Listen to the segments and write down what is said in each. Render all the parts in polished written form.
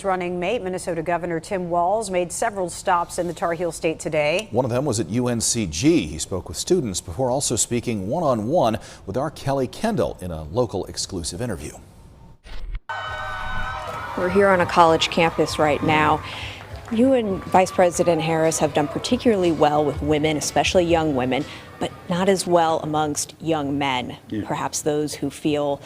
Republicans running mate, Minnesota Governor Tim Walz made several stops in the Tar Heel State today. One of them was at UNCG. He spoke with students before also speaking one-on-one with our Kelly Kendall in a local exclusive interview. We're here on a college campus right now. You and Vice President Harris have done particularly well with women, especially young women, but not as well amongst young men, perhaps those who feel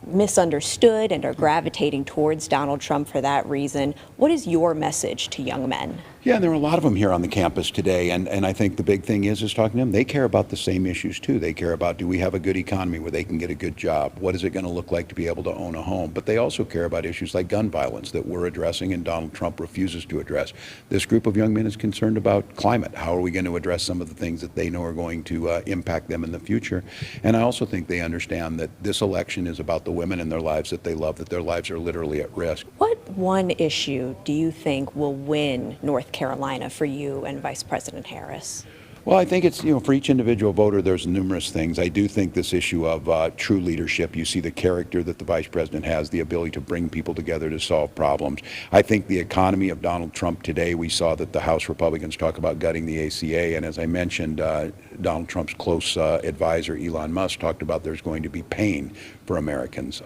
misunderstood and are gravitating towards Donald Trump for that reason. What is your message to young men? Yeah, there are a lot of them here on the campus today, and I think the big thing is talking to them. They care about the same issues too. They care about, do we have a good economy where they can get a good job? What is it going to look like to be able to own a home? But they also care about issues like gun violence that we're addressing and Donald Trump refuses to address. This group of young men is concerned about climate. How are we going to address some of the things that they know are going to impact them in the future? And I also think they understand that this election is about the women in their lives that they love, that their lives are literally at risk. What one issue do you think will win North Carolina for you and Vice President Harris? Well, I think it's, for each individual voter, there's numerous things. I do think this issue of true leadership, you see the character that the vice president has, the ability to bring people together to solve problems. I think the economy of Donald Trump today, we saw that the House Republicans talk about gutting the ACA. And as I mentioned, Donald Trump's close advisor, Elon Musk, talked about there's going to be pain for Americans.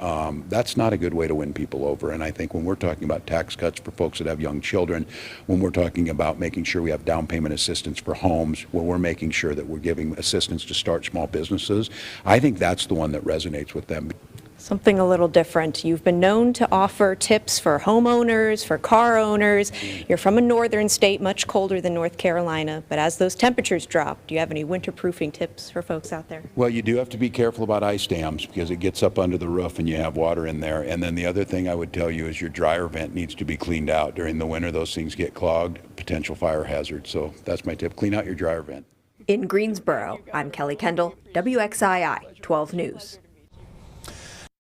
That's not a good way to win people over. And I think when we're talking about tax cuts for folks that have young children, when we're talking about making sure we have down payment assistance for homes, when we're making sure that we're giving assistance to start small businesses, I think that's the one that resonates with them. Something a little different. You've been known to offer tips for homeowners, for car owners. You're from a northern state, much colder than North Carolina, but as those temperatures drop, do you have any winterproofing tips for folks out there? Well, you do have to be careful about ice dams because it gets up under the roof and you have water in there. And then the other thing I would tell you is your dryer vent needs to be cleaned out. During the winter, those things get clogged, potential fire hazard. So that's my tip, clean out your dryer vent. In Greensboro, I'm Kelly Kendall, WXII 12 News.